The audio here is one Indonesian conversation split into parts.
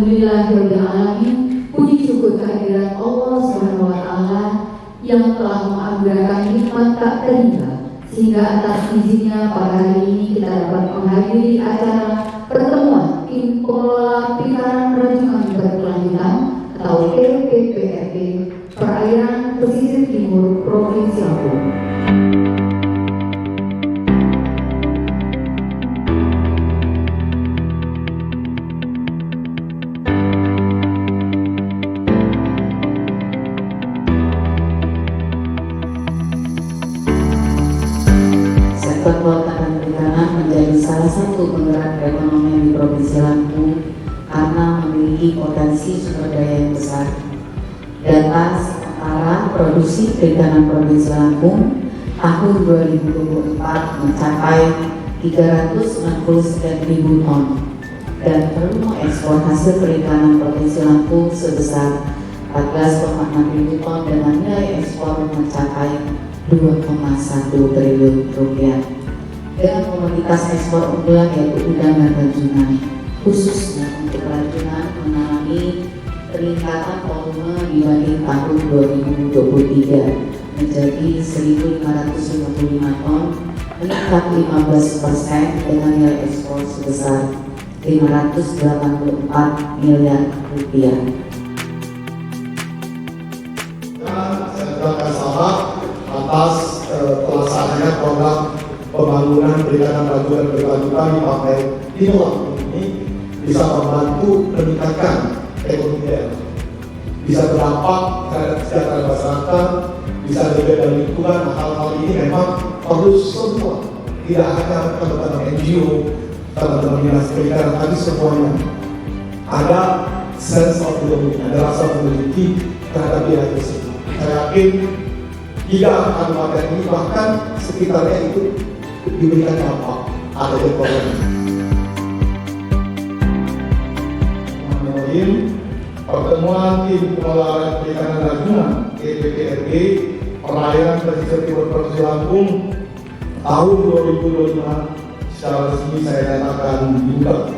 Alhamdulillahirrahmanirrahim. Puji syukur kehadiran Allah Subhanahu wa Ta'ala yang telah menganugerahkan nikmat tak terhingga, sehingga atas izinnya pada hari ini kita dapat menghadiri acara pertemuan tim pengelola Pelikaran Rajungan Berkelanjutan atau TPPRD Perairan Pesisir Timur Provinsi Lampung. Sektor kelautan dan perikanan menjadi salah satu penggerak perekonomian di Provinsi Lampung karena memiliki potensi sumber daya yang besar. Data sementara produksi perikanan Provinsi Lampung tahun 2024 mencapai 369.000 ton dan volume ekspor hasil perikanan Provinsi Lampung sebesar 14,6 ton dengan nilai ekspor mencapai 2,1 triliun rupiah. Dengan komoditas ekspor unggulan yaitu udang dan rajungan, khususnya untuk rajungan mengalami peningkatan volume dibanding tahun 2023 menjadi 1.555 ton, meningkat 15% dengan nilai ekspor sebesar 584 miliar rupiah. Saya selamat atas pelaksananya program pembangunan perikanan rajungan berkelanjutan di Pantai Timur Lampung ini bisa membantu meningkatkan ekonomi daerah, bisa berdampak terhadap kesejahteraan masyarakat, bisa menjaga lingkungan. Hal-hal ini memang perlu semua, tidak hanya teman-teman NGO, teman-teman dinas perikanan, tapi semuanya ada sense of belonging, ada rasa memiliki terhadap wilayah tersebut. Saya yakin tidak kabupaten ini bahkan sekitarnya itu diberikan dampak ada ekonomi. Pertemuan tim pengelola perikanan rajungan TPPRD Perairan Pesisir Timur Provinsi Lampung tahun 2025 secara resmi saya nyatakan dibuka.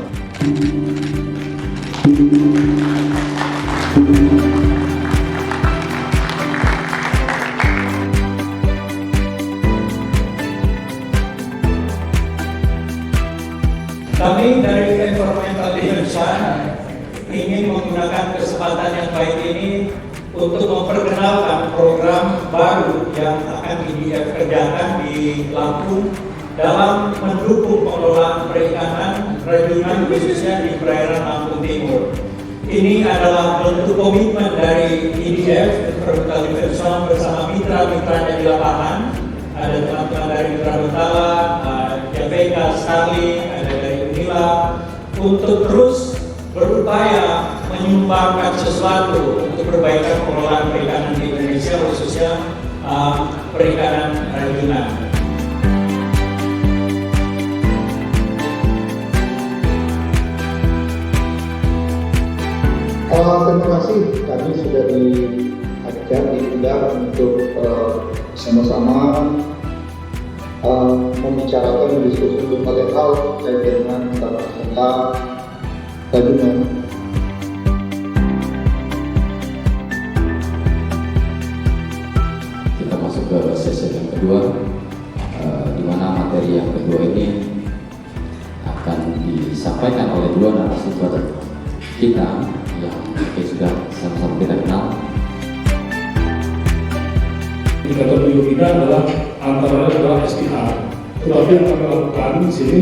Kami dari Environmental Division ingin menggunakan kesempatan yang baik ini untuk memperkenalkan program baru yang akan dikerjakan di Lampung dalam mendukung pengelolaan perikanan rajungan khususnya di perairan Lampung Timur. Ini adalah bentuk komitmen dari IDF, Environmental Division, bersama mitra-mitranya di lapangan. Ada teman-teman dari Mitra Utara, JPK, Starling, ada dari Unila, untuk terus berupaya menyumbangkan sesuatu untuk perbaikan pengelolaan perikanan di Indonesia, khususnya perikanan rajungan. Terima kasih, kami sudah diundang untuk sama-sama membicarakan diskusi berbagai hal terkait dengan tata rajungan. Kita masuk ke sesi yang kedua, di mana materi yang kedua ini akan disampaikan oleh dua narasumber kita yang sudah sama-sama kita kenal. Indikator bio kita antara adalah STR. Tetapi yang kami lakukan di sini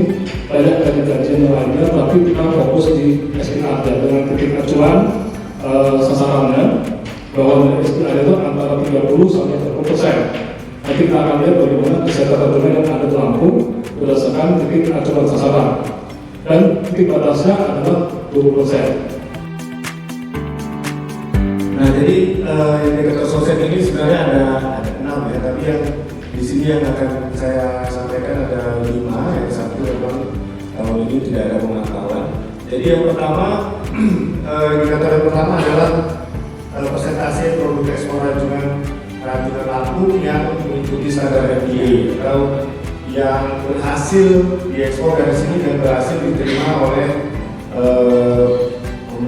banyak kajian yang lainnya, tapi kita fokus di STR ya, dengan titik acuan sasarannya bahwa STR itu antara 30 sampai 30%. Nanti kita akan lihat bagaimana kesehatan rajungan yang ada di Lampung berdasarkan titik acuan sasaran, dan titik batasnya adalah 20%. Nah, jadi indikator sosial ini sebenarnya ada 6 ya, tapi yang di sini yang akan saya sampaikan ada 5. Yang satu memang tahun ini tidak ada pemantauan. Jadi yang pertama, indikator yang pertama adalah persentase produk ekspor rajungan Lampung yang mengikuti standar FDA atau yang berhasil diekspor dari sini dan berhasil diterima oleh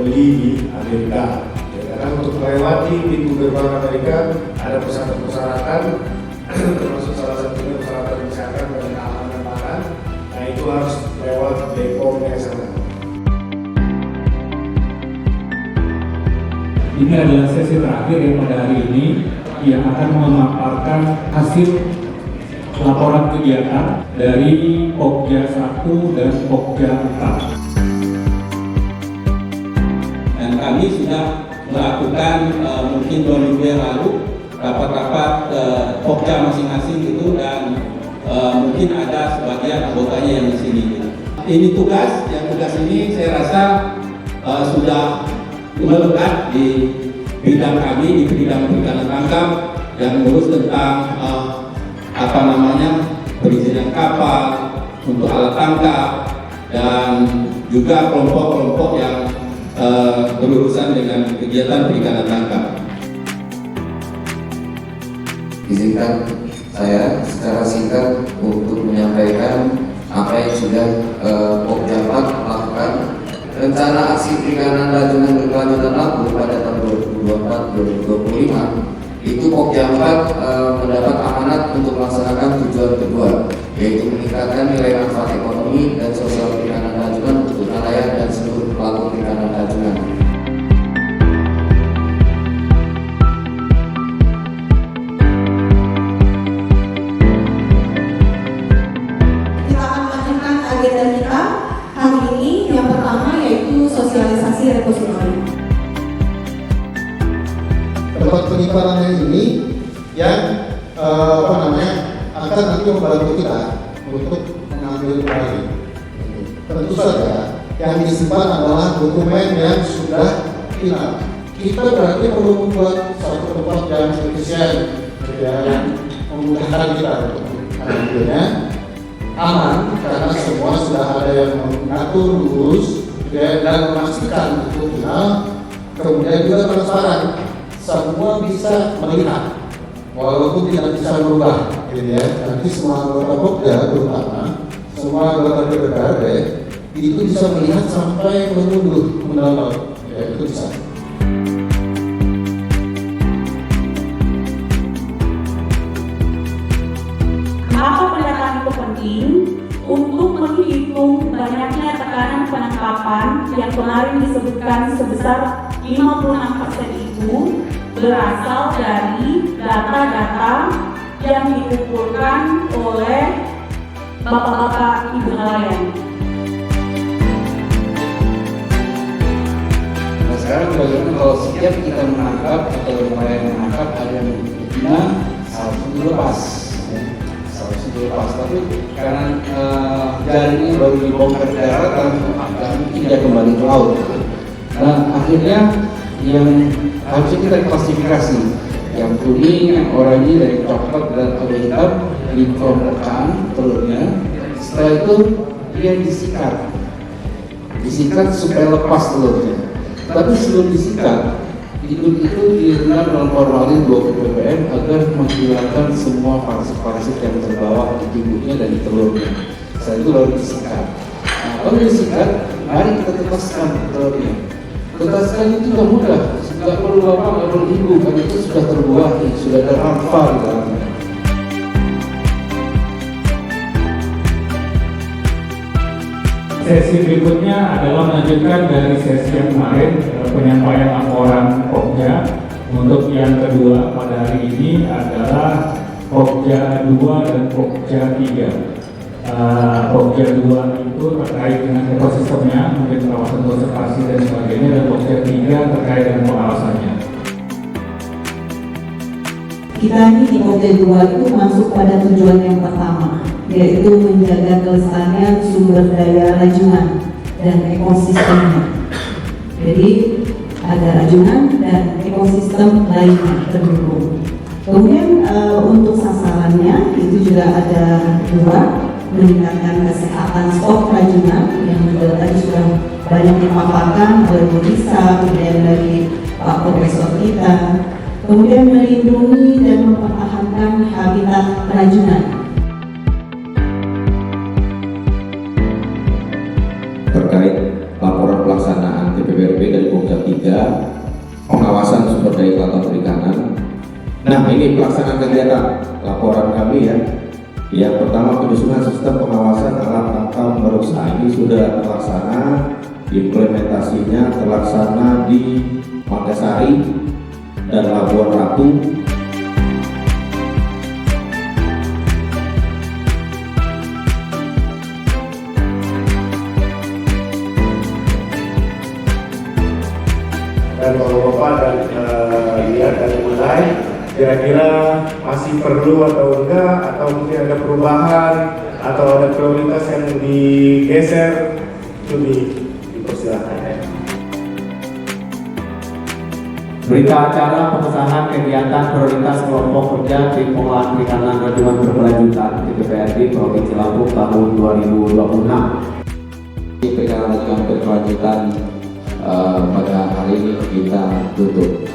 beli di Amerika. Ya, karena untuk melewati pintu gerbang Amerika ada persyaratan-persyaratan, termasuk salah satunya persyaratan kesehatan dan keamanan pangan. Nah itu harus lewat BPOM yang sana. Ini adalah sesi terakhir yang pada hari ini yang akan memaparkan hasil laporan kegiatan dari Pokja 1 dan Pokja 4. Dan kami sudah melakukan mungkin 2 minggu yang lalu rapat-rapat Pokja masing-masing gitu, dan mungkin ada sebagian anggotanya yang di sini. Ini tugas ini saya rasa sudah melekat di bidang kami, di bidang perikanan tangkap yang mengurus tentang perizinan kapal untuk alat tangkap dan juga kelompok-kelompok yang berurusan dengan kegiatan perikanan tangkap. Izinkan saya secara singkat untuk menyampaikan apa yang sudah Pokja 4 lakukan. Rencana aksi perikanan rajungan berkelanjutan laku pada tahun 2024-2025 itu Pokja 4 mendapat amanat untuk melaksanakan tujuan kedua, yaitu meningkatkan nilai manfaat ekonomi dan sosial perikanan rajungan untuk nelayan dan seluruh pelaku perikanan rajungan. Kita akan melanjutkan agenda kita hari ini. Yang pertama yaitu sosialisasi repositori. Tempat penyimpanannya ini yang akan nanti membantu kita untuk mengambil kembali. Tentu saja yang disimpan adalah dokumen yang sudah final. Kita berarti perlu membuat satu tempat yang efisien, yang memudahkan kita untuk mengambilnya, aman karena semua sudah ada yang mengatur, mengurus, dan memastikan itu final. Kemudian juga transparan. Semua bisa melihat, walaupun tidak bisa merubah, gitu ya. Nanti semua anggota Pokja, terutama semua anggota DPRD itu bisa melihat sampai mengunduh, mendownload, ya itu bisa. Maka pendataan itu penting untuk menghitung banyaknya tekanan penangkapan yang kemarin disebutkan sebesar 56% itu berasal dari data-data yang dikumpulkan oleh bapak-bapak ibu nelayan. Nah sekarang bagaimana kalau setiap kita menangkap atau nelayan menangkap ada yang betina seharusnya dilepas, seharusnya dilepas. Tapi karena jaringnya baru dibongkar ke daratan, tidak kembali ke laut. Nah akhirnya yang harusnya kita klasifikasi, yang kuning, yang oranye, dari coklat dan agak hitam dikelompokkan telurnya. Setelah itu dia disikat supaya lepas telurnya. Tapi sebelum disikat, itu direndam dalam formalin 20 ppm agar menghilangkan semua parasit-parasit yang terbawa di tubuhnya dan di telurnya. Setelah itu baru disikat. Nah, kalau disikat, mari kita tetaskan telurnya. Tetaskan itu tidak mudah, nggak perlu bapak, nggak perlu ibu, karena itu sudah terbuat, sudah ada larva di dalamnya. Sesi berikutnya adalah melanjutkan dari sesi yang kemarin, penyampaian laporan Pokja. Untuk yang kedua pada hari ini adalah Pokja 2 dan Pokja 3. Pokja 2 itu terkait dengan ekosistemnya, mungkin kawasan konservasi dan sebagainya, dan Pokja 3 terkait dengan pengawasannya. Kita ini di Pokja 2 itu masuk pada tujuan yang pertama, yaitu menjaga kelestarian sumber daya rajungan dan ekosistemnya. Jadi ada rajungan dan ekosistem lainnya terdukung. Kemudian untuk sasarannya itu juga ada 2, meningkatkan kesehatan stok rajungan yang tadi sudah banyak dipaparkan oleh Bu Lisa, kemudian dari Pak Profesor kita. Kemudian melindungi dan mempertahankan habitat rajungan. Terkait laporan pelaksanaan TPBRB dari pengawasan sumber daya kelautan perikanan. Nah, ini pelaksanaan kegiatan laporan kami ya. Yang pertama, penyusunan sistem pengawasan alat tangkap merusak ini sudah terlaksana, implementasinya terlaksana di Manggasari dan Labuan Ratu. Dan kalau Bapak lihat dari mulai, kira-kira masih perlu atau enggak, atau mungkin ada perubahan atau ada prioritas yang digeser, itu dipersilakan. Berita acara pengesahan kegiatan prioritas kelompok kerja tim pengolahan perikanan rajungan berkelanjutan di DPRD Provinsi Lampung tahun 2026. Perikanan rajungan berkelanjutan pada hari ini kita tutup.